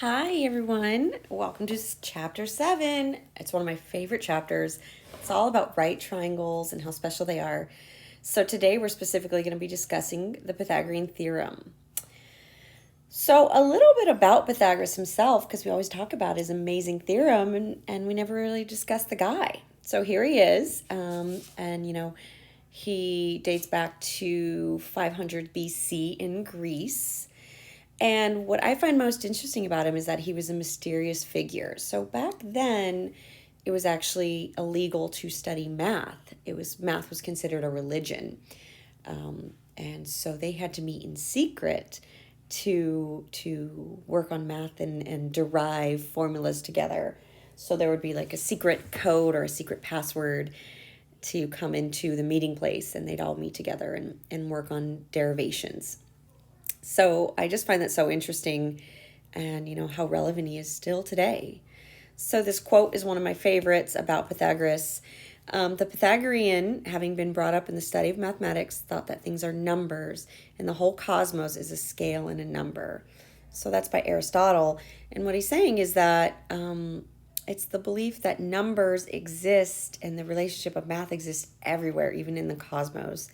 Hi, everyone. Welcome to chapter 7. It's one of my favorite chapters. It's all about right triangles and how special they are. So, today we're specifically going to be discussing the Pythagorean theorem. So, a little bit about Pythagoras himself, because we always talk about his amazing theorem and we never really discuss the guy. So, here he is. He dates back to 500 BC in Greece. And what I find most interesting about him is that he was a mysterious figure. So back then, it was actually illegal to study math. Math was considered a religion, and so they had to meet in secret to work on math and derive formulas together. So there would be like a secret code or a secret password to come into the meeting place, and they'd all meet together and work on derivations. So I just find that so interesting and, how relevant he is still today. So this quote is one of my favorites about Pythagoras. The Pythagorean, having been brought up in the study of mathematics, thought that things are numbers and the whole cosmos is a scale and a number. So that's by Aristotle. And what he's saying is that it's the belief that numbers exist and the relationship of math exists everywhere, even in the cosmos.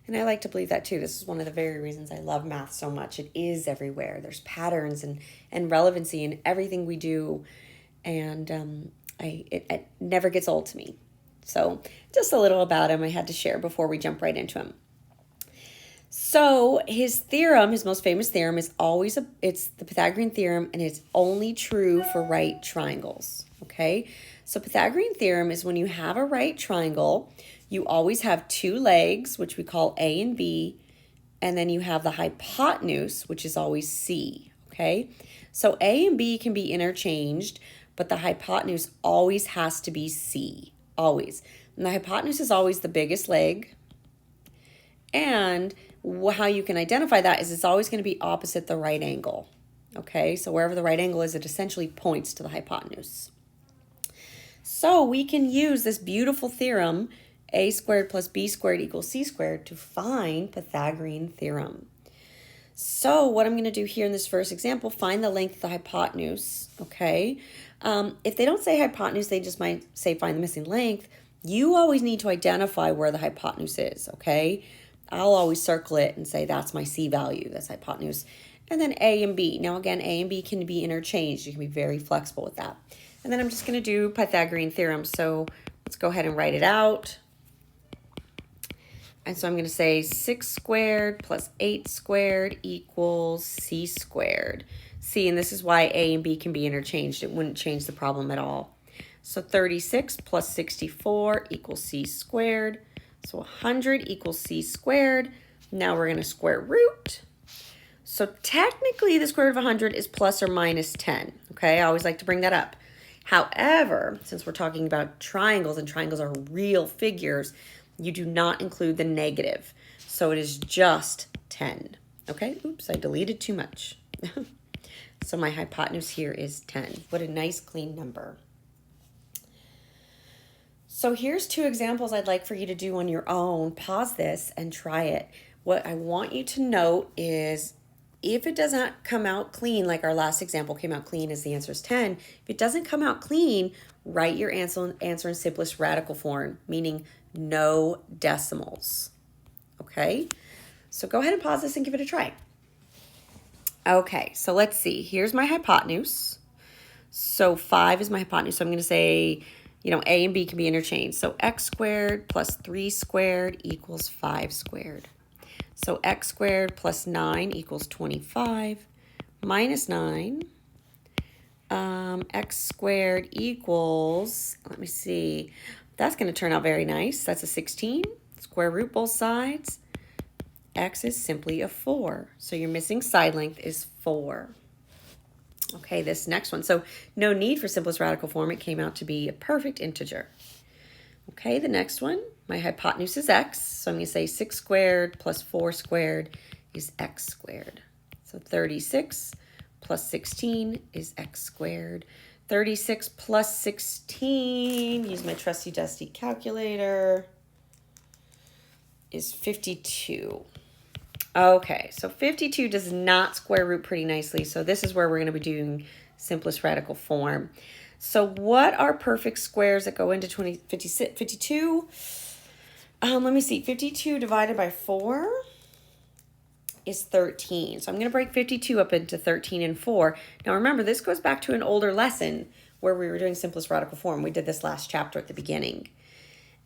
And I like to believe that too. This is one of the very reasons I love math so much. It is everywhere. There's patterns and relevancy in everything we do. And it never gets old to me. So just a little about him I had to share before we jump right into him. So his theorem, his most famous theorem, it's the Pythagorean theorem, and it's only true for right triangles. Okay? So Pythagorean theorem is when you have a right triangle, you always have two legs, which we call A and B, and then you have the hypotenuse, which is always C, okay? So A and B can be interchanged, but the hypotenuse always has to be C, always. And the hypotenuse is always the biggest leg, and how you can identify that is it's always going to be opposite the right angle, okay? So wherever the right angle is, it essentially points to the hypotenuse. So we can use this beautiful theorem, a squared plus b squared equals c squared, to find Pythagorean theorem. So what I'm going to do here in this first example, find the length of the hypotenuse, okay? If they don't say hypotenuse, they just might say find the missing length. You always need to identify where the hypotenuse is, okay? I'll always circle it and say that's my C value, that's hypotenuse. And then A and B. Now again, A and B can be interchanged. You can be very flexible with that. And then I'm just going to do Pythagorean theorem. So let's go ahead and write it out. And so I'm going to say 6 squared plus 8 squared equals C squared. See, and this is why A and B can be interchanged. It wouldn't change the problem at all. So 36 plus 64 equals C squared. So 100 equals C squared. Now we're going to square root. So technically the square root of 100 is plus or minus 10. Okay, I always like to bring that up. However, since we're talking about triangles and triangles are real figures, you do not include the negative. So it is just 10. Okay, oops, I deleted too much. So my hypotenuse here is 10. What a nice clean number. So here's two examples I'd like for you to do on your own. Pause this and try it. What I want you to note is if it does not come out clean, like our last example came out clean as the answer is 10, if it doesn't come out clean, write your answer in simplest radical form, meaning no decimals. Okay? So go ahead and pause this and give it a try. Okay, so let's see. Here's my hypotenuse. So 5 is my hypotenuse. So I'm going to say, A and B can be interchanged. So x squared plus 3 squared equals 5 squared. So x squared plus 9 equals 25 minus 9. X squared equals, let me see, that's going to turn out very nice. That's a 16. Square root both sides. X is simply a 4. So your missing side length is 4. Okay, this next one. So no need for simplest radical form. It came out to be a perfect integer. Okay, the next one, my hypotenuse is x. So I'm going to say 6 squared plus 4 squared is x squared. So 36 plus 16 is x squared. 36 plus 16, use my trusty dusty calculator, is 52. Okay, so 52 does not square root pretty nicely. So this is where we're going to be doing simplest radical form. So what are perfect squares that go into 52? Let me see. 52 divided by 4 is 13. So I'm going to break 52 up into 13 and 4. Now remember, this goes back to an older lesson where we were doing simplest radical form. We did this last chapter at the beginning.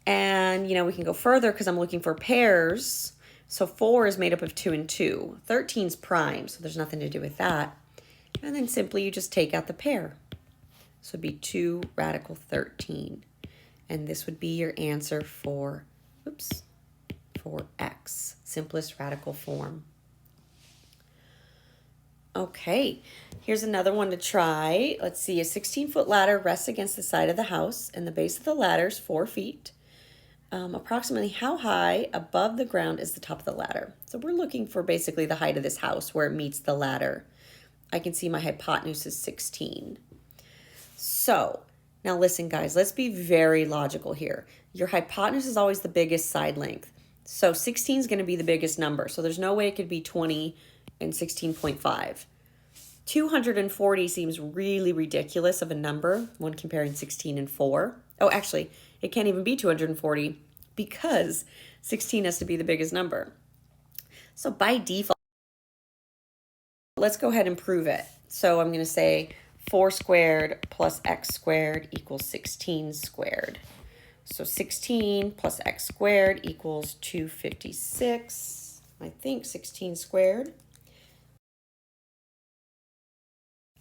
And, we can go further because I'm looking for pairs. So 4 is made up of 2 and 2. 13 is prime, so there's nothing to do with that. And then simply you just take out the pair. So it'd be 2 radical 13. And this would be your answer for x, simplest radical form. Okay, here's another one to try. Let's see, a 16-foot ladder rests against the side of the house, and the base of the ladder is 4 feet. Approximately how high above the ground is the top of the ladder? So we're looking for basically the height of this house where it meets the ladder. I can see my hypotenuse is 16. So now listen, guys, let's be very logical here. Your hypotenuse is always the biggest side length. So 16 is going to be the biggest number. So there's no way it could be 20 and 16.5. 240 seems really ridiculous of a number when comparing 16 and 4. Oh, actually, it can't even be 240 because 16 has to be the biggest number. So by default, let's go ahead and prove it. So I'm going to say 4 squared plus x squared equals 16 squared. So 16 plus x squared equals 256. I think 16 squared.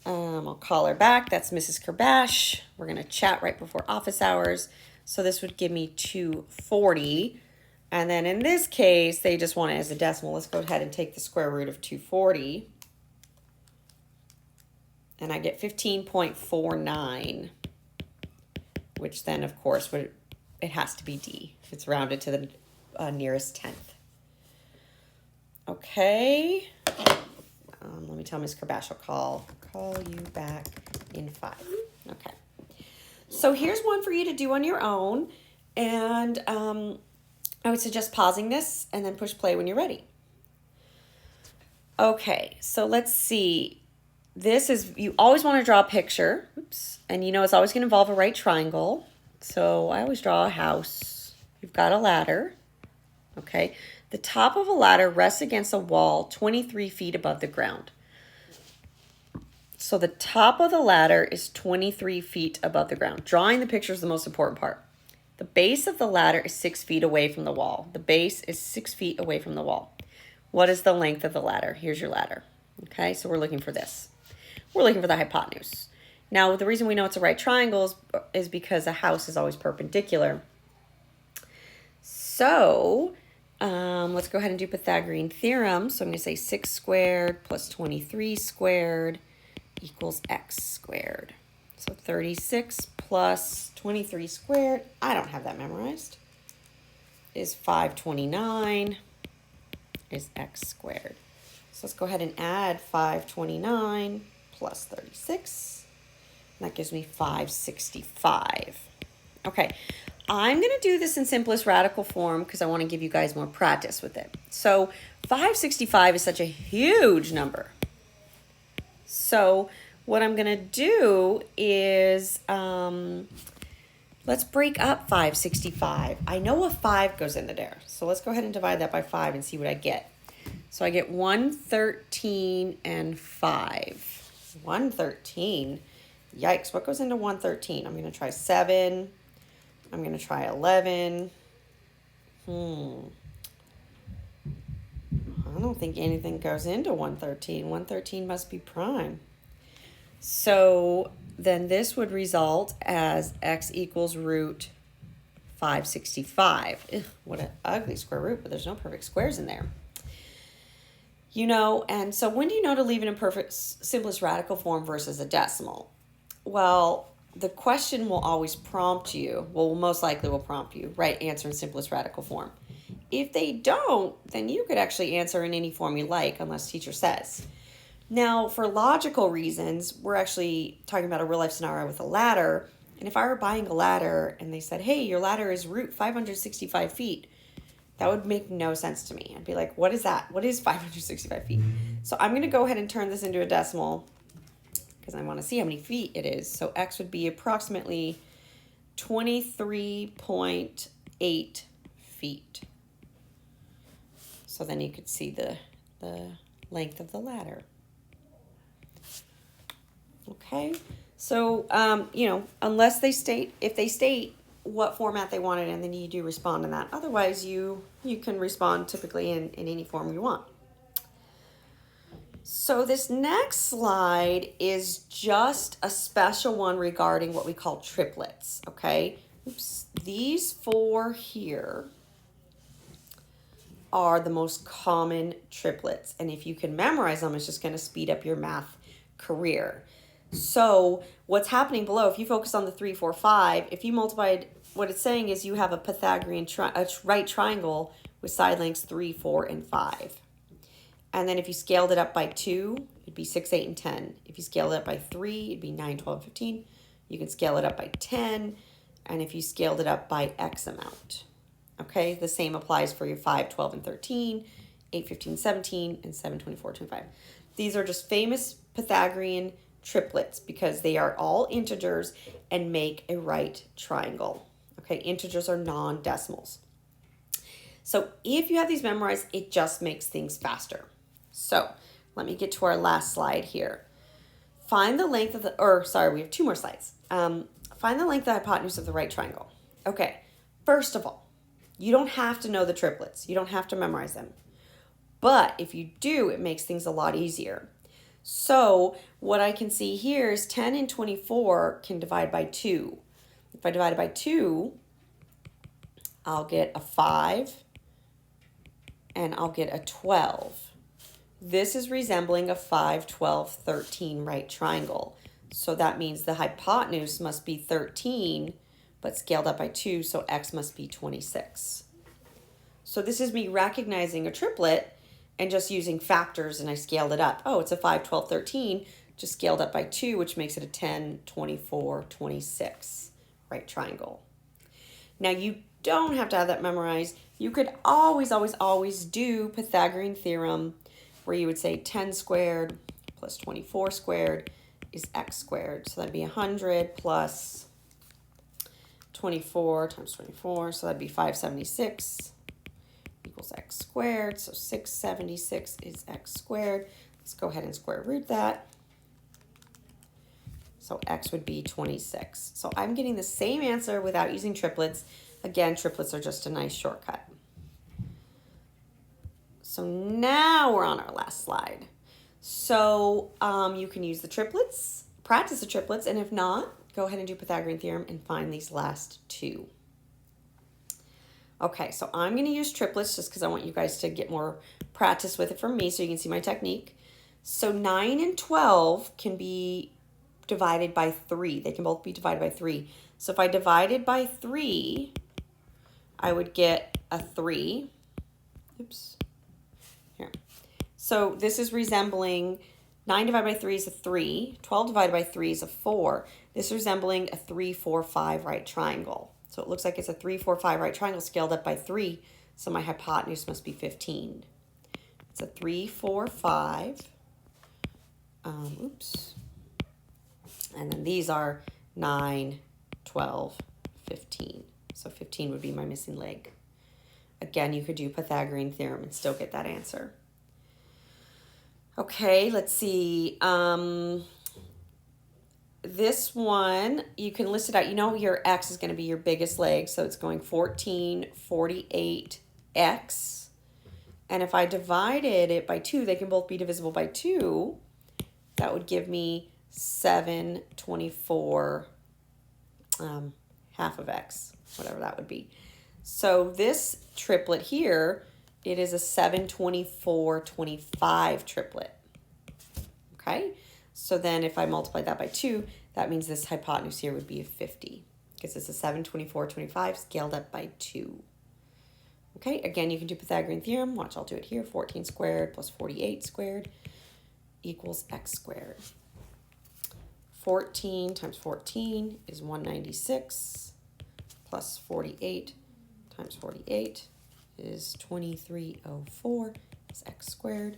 I'll call her back. That's Mrs. Kerbash. We're going to chat right before office hours. So this would give me 240. And then in this case, they just want it as a decimal. Let's go ahead and take the square root of 240. And I get 15.49, which then, of course, it has to be D. It's rounded to the nearest tenth. Okay. Let me tell Ms. Kerbash I'll call you back in 5. Okay. So here's one for you to do on your own. And I would suggest pausing this and then push play when you're ready. Okay, so let's see. This is, you always want to draw a picture. Oops. And it's always going to involve a right triangle. So I always draw a house. You've got a ladder. Okay. The top of a ladder rests against a wall 23 feet above the ground. So the top of the ladder is 23 feet above the ground. Drawing the picture is the most important part. The base of the ladder is 6 feet away from the wall. The base is 6 feet away from the wall. What is the length of the ladder? Here's your ladder. Okay, so we're looking for this. We're looking for the hypotenuse. Now, the reason we know it's a right triangle is because a house is always perpendicular. So let's go ahead and do Pythagorean theorem. So I'm going to say 6 squared plus 23 squared equals x squared. So 36 plus 23 squared, I don't have that memorized, is 529 is x squared. So let's go ahead and add 529 plus 36. And that gives me 565. Okay, I'm going to do this in simplest radical form because I want to give you guys more practice with it. So 565 is such a huge number. So what I'm going to do is, let's break up 565. I know a 5 goes into there. So let's go ahead and divide that by 5 and see what I get. So I get 113 and 5. 113. Yikes, what goes into 113? I'm going to try 7. I'm going to try 11. I don't think anything goes into 113. 113 must be prime. So then this would result as x equals root 565. Ugh, what an ugly square root, but there's no perfect squares in there. And so when do you know to leave it in perfect simplest radical form versus a decimal? Well, the question will always prompt you, most likely will prompt you, right answer in simplest radical form. If they don't, then you could actually answer in any form you like, unless teacher says. Now, for logical reasons, we're actually talking about a real life scenario with a ladder. And if I were buying a ladder and they said, hey, your ladder is root 565 feet, That would make no sense to me. I'd be like, what is that? What is 565 feet? So I'm going to go ahead and turn this into a decimal because I want to see how many feet it is. So x would be approximately 23.8 feet. So then you could see the length of the ladder. Okay, so, you know, unless they state, if they state what format they want it in, then you do respond in that. Otherwise, you can respond typically in any form you want. So this next slide is just a special one regarding what we call triplets, okay? Oops. These four here are the most common triplets. And if you can memorize them, it's just going to speed up your math career. So what's happening below, if you focus on the 3, 4, 5, if you multiplied, what it's saying is you have a Pythagorean right triangle with side lengths 3, 4, and 5. And then if you scaled it up by 2, it'd be 6, 8, and 10. If you scaled it up by 3, it'd be 9, 12, 15. You can scale it up by 10. And if you scaled it up by X amount. Okay, the same applies for your 5, 12, and 13, 8, 15, 17, and 7, 24, 25. These are just famous Pythagorean triplets because they are all integers and make a right triangle. Okay, integers are non-decimals. So if you have these memorized, it just makes things faster. So let me get to our last slide here. Find the length of the, we have 2 more slides. Find the length of the hypotenuse of the right triangle. Okay, first of all, you don't have to know the triplets. You don't have to memorize them. But if you do, it makes things a lot easier. So what I can see here is 10 and 24 can divide by 2. If I divide it by 2, I'll get a 5 and I'll get a 12. This is resembling a 5, 12, 13 right triangle. So that means the hypotenuse must be 13, but scaled up by 2, so x must be 26. So this is me recognizing a triplet and just using factors, and I scaled it up. Oh, it's a 5, 12, 13, just scaled up by 2, which makes it a 10, 24, 26 right triangle. Now, you don't have to have that memorized. You could always, always, always do Pythagorean theorem, where you would say 10 squared plus 24 squared is x squared. So that'd be 100 plus 24 times 24, so that'd be 576 equals x squared. So 676 is x squared. Let's go ahead and square root that. So x would be 26. So I'm getting the same answer without using triplets. Again, triplets are just a nice shortcut. So now we're on our last slide. So you can use the triplets, practice the triplets, and if not, go ahead and do Pythagorean theorem and find these last 2. Okay, so I'm going to use triplets just because I want you guys to get more practice with it from me so you can see my technique. So 9 and 12 can be divided by 3. They can both be divided by 3. So if I divided by 3, I would get a 3. Oops. Here. So this is resembling 9 divided by 3 is a 3. 12 divided by 3 is a 4. This is resembling a 3, 4, 5 right triangle. So it looks like it's a 3, 4, 5 right triangle scaled up by 3. So my hypotenuse must be 15. It's a 3, 4, 5. Oops. And then these are 9, 12, 15. So 15 would be my missing leg. Again, you could do Pythagorean theorem and still get that answer. Okay, let's see. This one, you can list it out. You know your x is going to be your biggest leg, so it's going 14, 48, x. And if I divided it by 2, they can both be divisible by 2. That would give me 7, 24, half of x, whatever that would be. So this triplet here, it is a 7, 24, 25 triplet. Okay, so then if I multiply that by 2, that means this hypotenuse here would be a 50 because it's a 7, 24, 25 scaled up by 2. Okay, again, you can do Pythagorean theorem. Watch, I'll do it here. 14 squared plus 48 squared equals x squared. 14 times 14 is 196 plus 48 times 48 is 2304 is x squared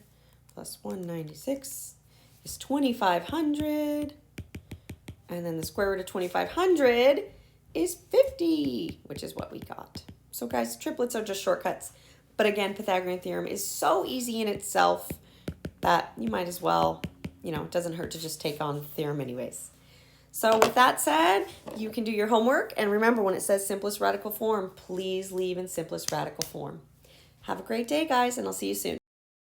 plus 196 is 2500. And then the square root of 2500 is 50, which is what we got. So guys, triplets are just shortcuts. But again, Pythagorean theorem is so easy in itself that you might as well, it doesn't hurt to just take on the theorem anyways. So with that said, you can do your homework. And remember, when it says simplest radical form, please leave in simplest radical form. Have a great day, guys, and I'll see you soon.